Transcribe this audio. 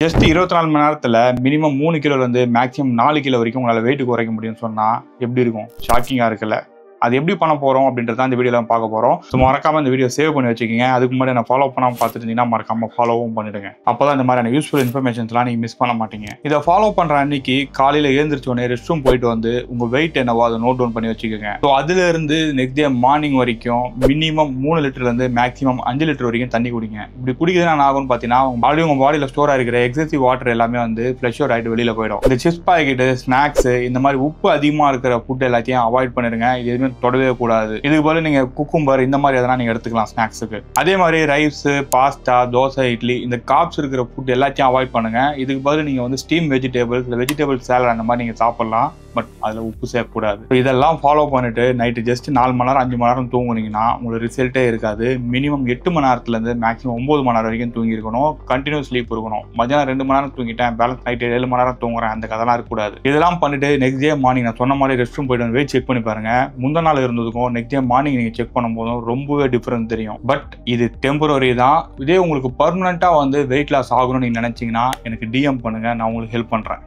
Just 24 மணி நேரத்துல minimum 3 கிலோல இருந்து maximum 4 kilo வரைக்கும் உங்களால வெயிட் குறைக்க முடியும்னு சொன்னா எப்படி இருக்கும்? ஷாக்கிங்கா இருக்குல்ல? அது எப்படி பண்ண போறோம் அப்படின்றத இந்த வீடியோல பார்க்க போறோம். ஸோ மறக்காம இந்த வீடியோ சேவ் பண்ணி வச்சுக்கோங்க. அதுக்கு முன்னாடி நான் ஃபாலோ பண்ணாம பார்த்துட்டு இருந்தீங்கன்னா மறக்காம ஃபாலோவும் பண்ணிடுங்க. அப்பதான் இந்த மாதிரியான யூஸ்ஃபுல் இன்ஃபர்மேஷன்ஸ்லாம் நீங்க மிஸ் பண்ண மாட்டீங்க. இதை ஃபாலோ பண்ற அன்னைக்கு காலையில எழுந்திரிச்ச உடனே ரெஸ்ட் ரூம் போயிட்டு வந்து உங்க வெயிட் என்னவோ அதை நோட் டவுன் பண்ணி வச்சுக்கோங்க. ஸோ அதுல இருந்து நெக்ஸ்ட் டே மார்னிங் வரைக்கும் மினிமம் 3 லிட்டர்ல இருந்து மேக்ஸிமம் 5 லிட்டர் வரைக்கும் தண்ணி குடிங்க. இப்படி குடிக்கிறது என்ன ஆகும்னு பார்த்தீங்கன்னா உங்க பாடியில ஸ்டோர் ஆகிருக்கிற எக்ஸசிவ் வாட்டர் எல்லாமே வந்து ஃப்ளஷ் அவுட் ஆகிட்டு வெளியில போயிடும். இந்த சிப்ஸ் பாக்கெட்டு, ஸ்நாக்ஸ், இந்த மாதிரி உப்பு அதிகமா இருக்கிற ஃபுட் எல்லாத்தையும் அவாய்ட் பண்ணிடுங்க. இது எதுவுமே தொடவே கூடாது. இதுக்கு பதில் நீங்க குக்கும்பர் இந்த மாதிரி எதனா நீங்க எடுத்துக்கலாம் ஸ்நாக்ஸுக்கு. அதே மாதிரி ரைஸ், பாஸ்தா, தோசை, இட்லி, இந்த காப்ஸ் இருக்கிற ஃபுட் எல்லாத்தையும் அவாய்ட் பண்ணுங்க. இதுக்கு பதில் நீங்க வந்து ஸ்டீம் வெஜிடபிள்ஸ், இல்லை வெஜிடபிள் சாலட் அந்த மாதிரி நீங்க சாப்பிடலாம். பட் அதுல உப்பு சேர்க்கக்கூடாது. இதெல்லாம் ஃபாலோ பண்ணிட்டு நைட்டு ஜஸ்ட் 4 மணி நேரம் 5 மணி நேரம் தூங்குனீங்கன்னா உங்களுக்கு ரிசல்ட்டே இருக்காது. மினிமம் 8 மணி நேரத்துல இருந்து மேக்ஸிமம் 9 மணி நேரம் வரைக்கும் தூங்கி இருக்கணும். கண்டினியூஸ் ஸ்லீப் இருக்கணும். மத்தியானம் 2 மணி நேரம் தூங்கிட்டேன், பேலன்ஸ் நைட்டு 7 மணி நேரம் தூங்குறேன், அந்த கதெல்லாம் இருக்கக்கூடாது. இதெல்லாம் பண்ணிட்டு நெக்ஸ்ட் டே மார்னிங் நான் சொன்ன மாதிரி ரெஸ்ட் ரூம் போயிட்டு வெயிட் செக் பண்ணி பாருங்க. முந்தின நாள் இருந்ததுக்கும் நெக்ஸ்ட் டே மார்னிங் நீங்க செக் பண்ணும்போதும் ரொம்பவே டிஃபரன்ஸ் தெரியும். பட் இது டெம்பரரி தான். இதே உங்களுக்கு பர்மனண்டா வந்து வெயிட் லாஸ் ஆகணும்னு நீங்க நினைச்சீங்கன்னா எனக்கு டிஎம் பண்ணுங்க, நான் உங்களுக்கு ஹெல்ப் பண்றேன்.